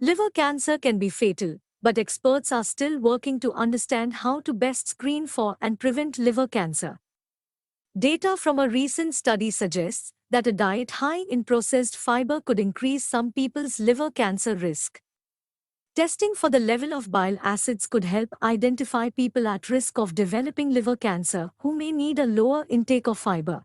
Liver cancer can be fatal, but experts are still working to understand how to best screen for and prevent liver cancer. Data from a recent study suggests that a diet high in processed fiber could increase some people's liver cancer risk. Testing for the level of bile acids could help identify people at risk of developing liver cancer who may need a lower intake of fiber.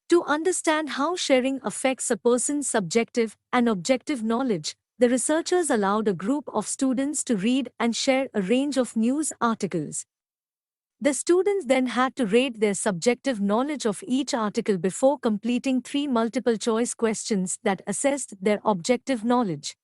To understand how sharing affects a person's subjective and objective knowledge, the researchers allowed a group of students to read and share a range of news articles. The students then had to rate their subjective knowledge of each article before completing three multiple choice questions that assessed their objective knowledge.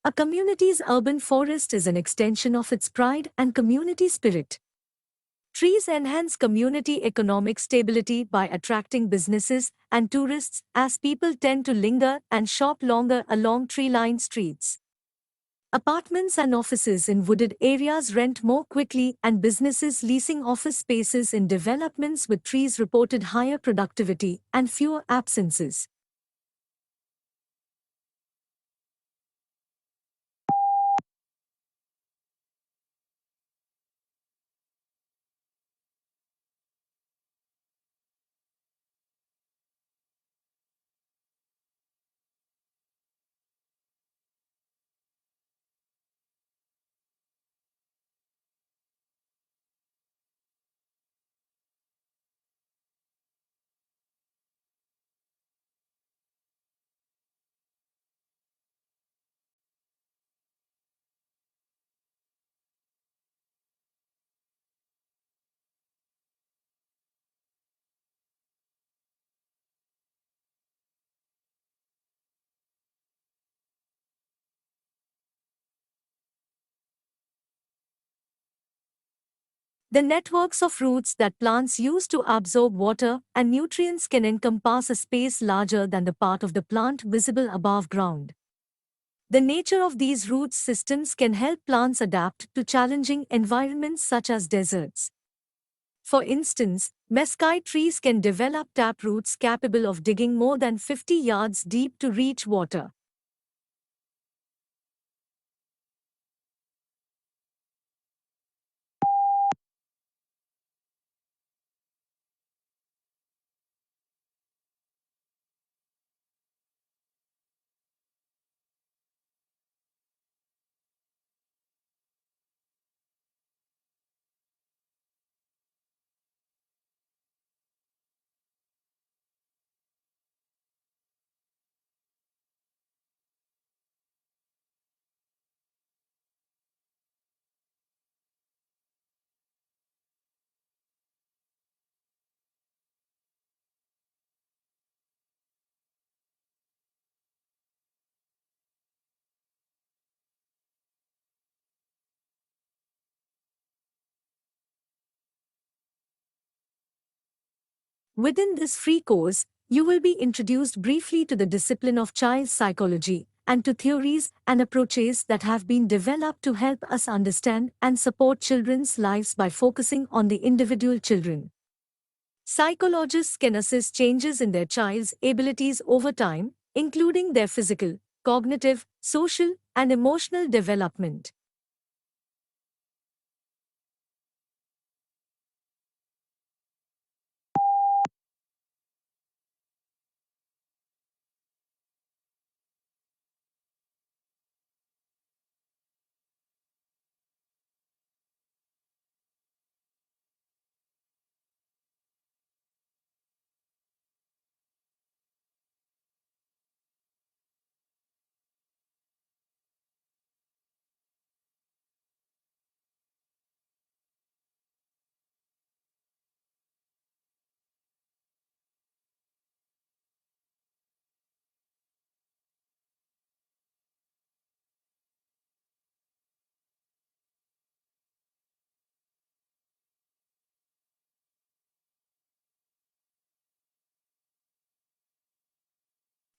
A community's urban forest is an extension of its pride and community spirit. Trees enhance community economic stability by attracting businesses and tourists as people tend to linger and shop longer along tree-lined streets. Apartments and offices in wooded areas rent more quickly, and businesses leasing office spaces in developments with trees reported higher productivity and fewer absences. The networks of roots that plants use to absorb water and nutrients can encompass a space larger than the part of the plant visible above ground. The nature of these root systems can help plants adapt to challenging environments such as deserts. For instance, mesquite trees can develop taproots capable of digging more than 50 yards deep to reach water. Within this free course, you will be introduced briefly to the discipline of child psychology and to theories and approaches that have been developed to help us understand and support children's lives by focusing on the individual children. Psychologists can assess changes in their child's abilities over time, including their physical, cognitive, social, and emotional development.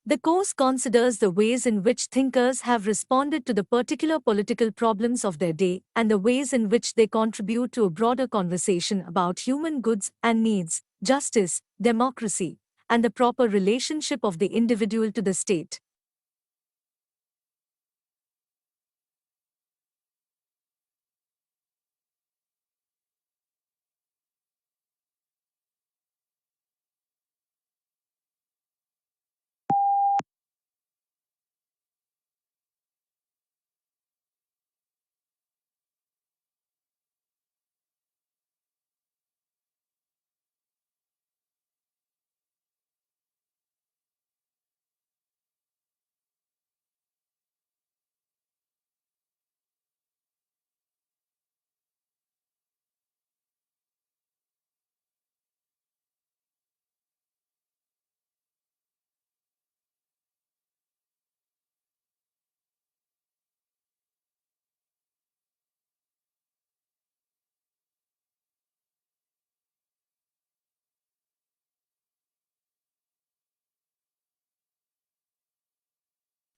The course considers the ways in which thinkers have responded to the particular political problems of their day and the ways in which they contribute to a broader conversation about human goods and needs, justice, democracy, and the proper relationship of the individual to the state.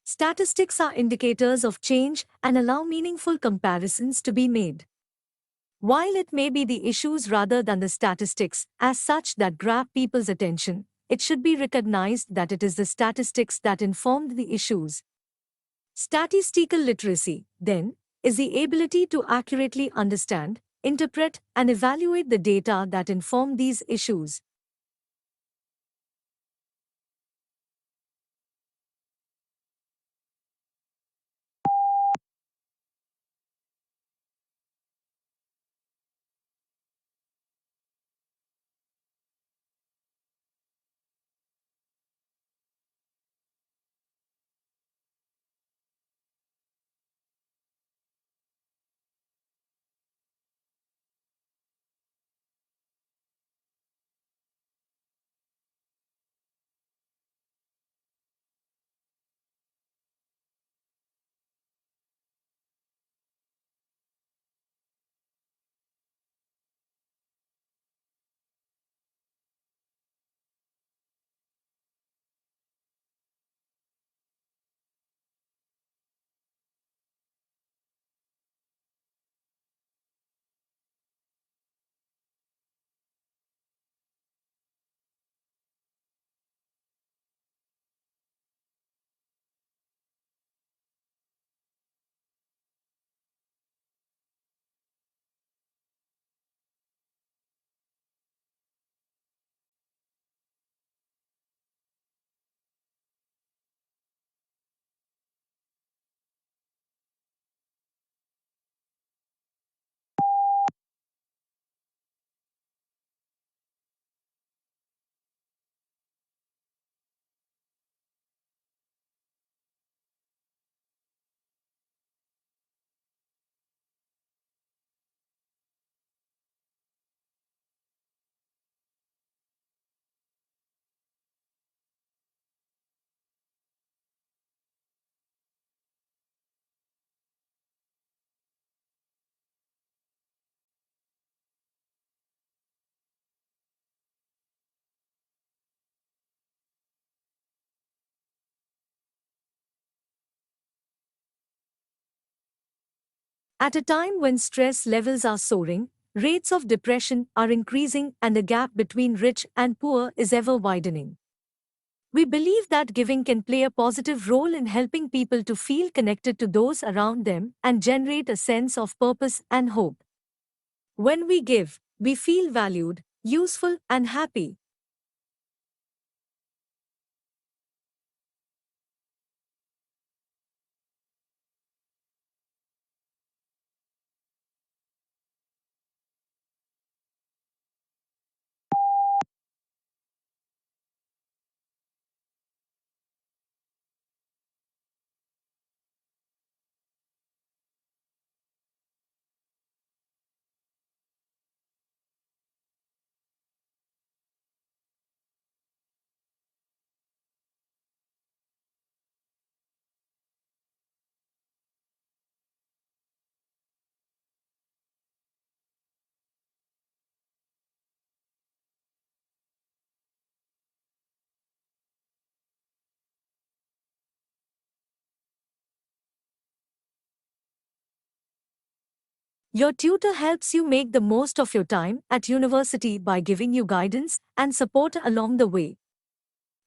Statistics are indicators of change and allow meaningful comparisons to be made. While it may be the issues rather than the statistics as such that grab people's attention, it should be recognized that it is the statistics that informed the issues. Statistical literacy, then, is the ability to accurately understand, interpret, and evaluate the data that inform these issues. At a time when stress levels are soaring, rates of depression are increasing, and the gap between rich and poor is ever widening. We believe that giving can play a positive role in helping people to feel connected to those around them and generate a sense of purpose and hope. When we give, we feel valued, useful, and happy. Your tutor helps you make the most of your time at university by giving you guidance and support along the way.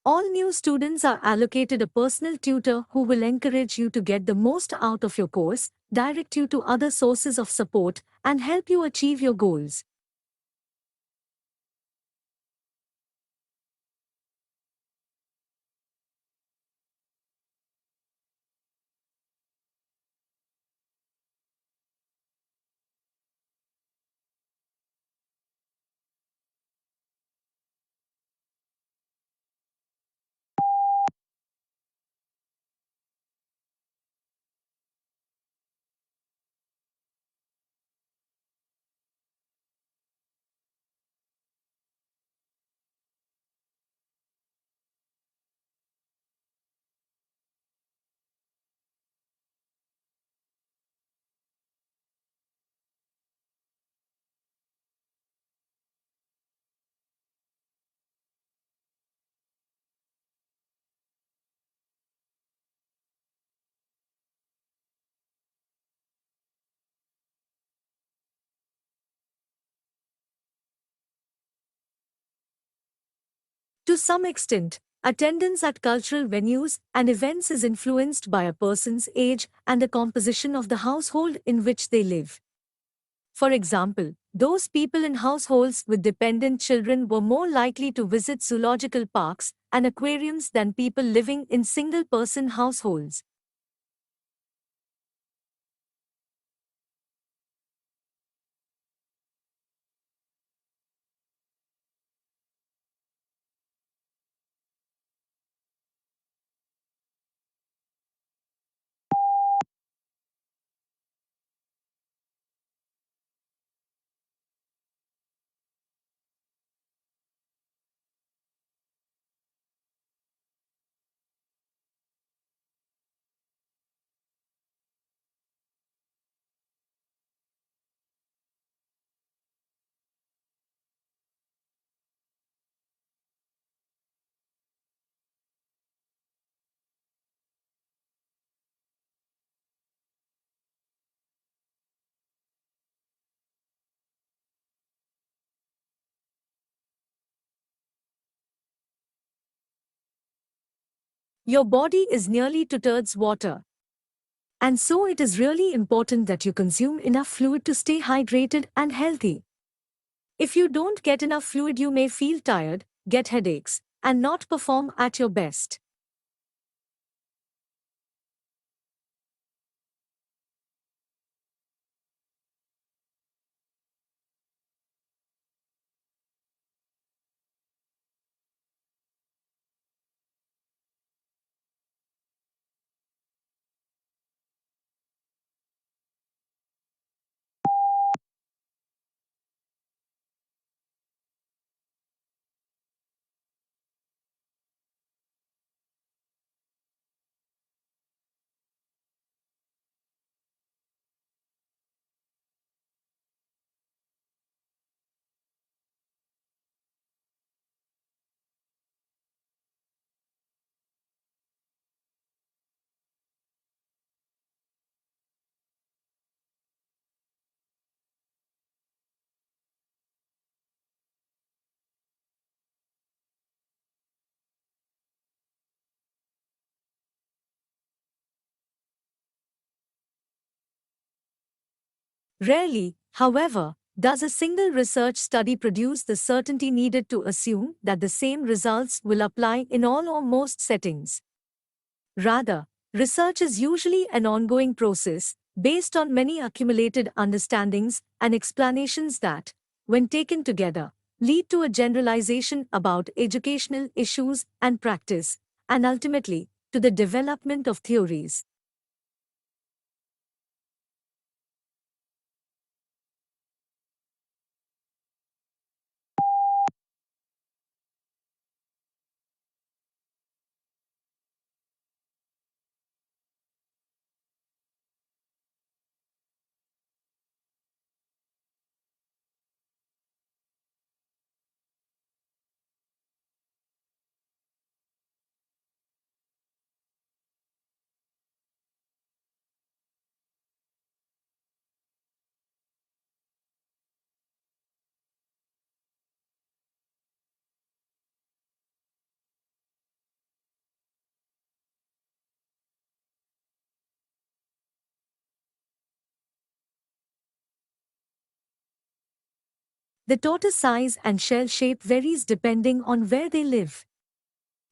All new students are allocated a personal tutor who will encourage you to get the most out of your course, direct you to other sources of support, and help you achieve your goals. To some extent, attendance at cultural venues and events is influenced by a person's age and the composition of the household in which they live. For example, those people in households with dependent children were more likely to visit zoological parks and aquariums than people living in single person households. Your body is nearly two-thirds water, and so it is really important that you consume enough fluid to stay hydrated and healthy. If you don't get enough fluid, you may feel tired, get headaches, and not perform at your best. Rarely, however, does a single research study produce the certainty needed to assume that the same results will apply in all or most settings. Rather, research is usually an ongoing process, based on many accumulated understandings and explanations that, when taken together, lead to a generalization about educational issues and practice, and ultimately, to the development of theories. The tortoise size and shell shape varies depending on where they live.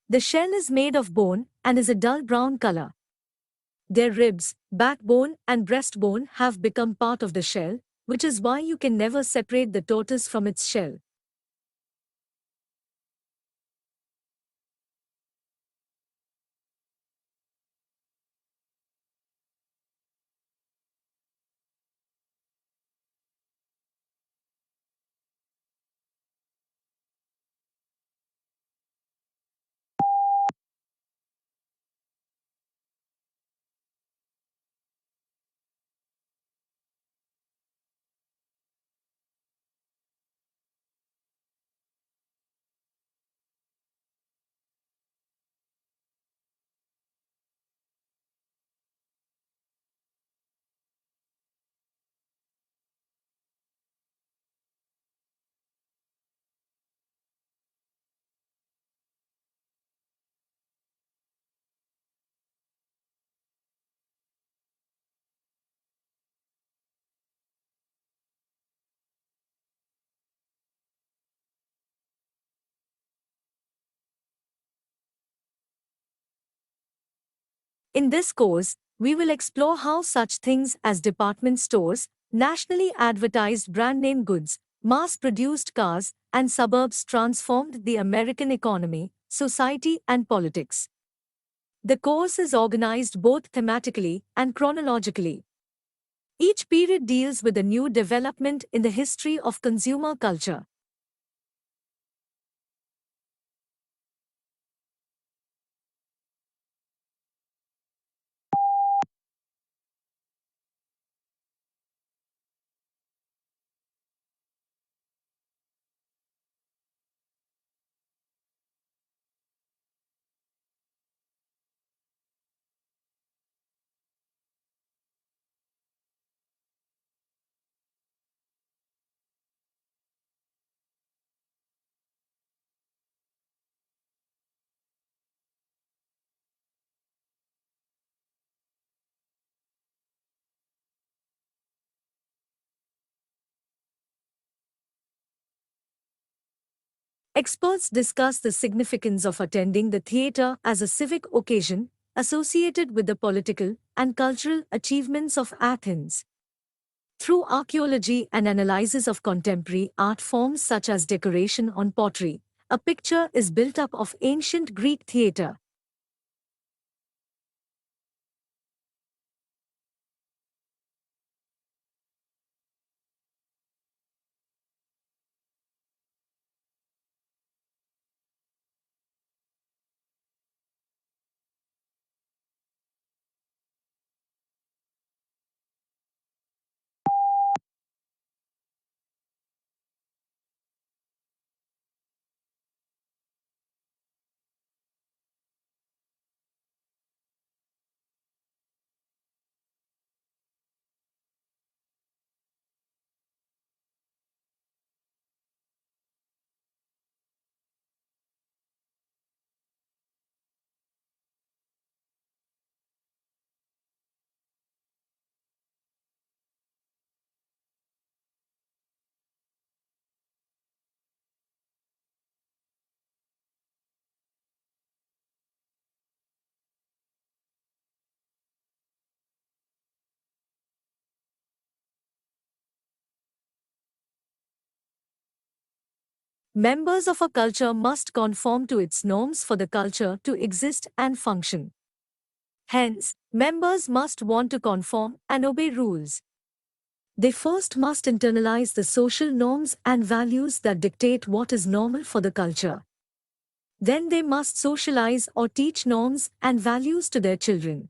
The shell is made of bone and is a dull brown color. Their ribs, backbone, and breastbone have become part of the shell, which is why you can never separate the tortoise from its shell. In this course, we will explore how such things as department stores, nationally advertised brand name goods, mass produced cars, and suburbs transformed the American economy, society, and politics. The course is organized both thematically and chronologically. Each period deals with a new development in the history of consumer culture. Experts discuss the significance of attending the theatre as a civic occasion associated with the political and cultural achievements of Athens. Through archaeology and analysis of contemporary art forms such as decoration on pottery, a picture is built up of ancient Greek theatre. Members of a culture must conform to its norms for the culture to exist and function. Hence, members must want to conform and obey rules. They first must internalize the social norms and values that dictate what is normal for the culture. Then they must socialize or teach norms and values to their children.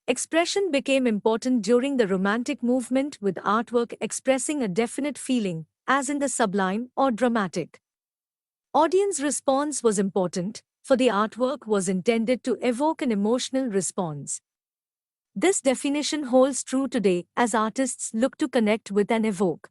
Expression became important during the Romantic movement, with artwork expressing a definite feeling, as in the sublime or dramatic. Audience response was important, for the artwork was intended to evoke an emotional response. This definition holds true today as artists look to connect with and evoke.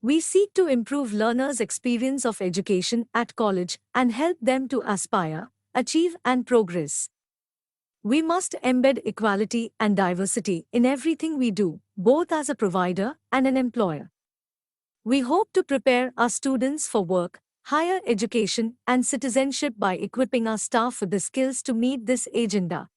We seek to improve learners' experience of education at college and help them to aspire, achieve, and progress. We must embed equality and diversity in everything we do, both as a provider and an employer. We hope to prepare our students for work, higher education, and citizenship by equipping our staff with the skills to meet this agenda.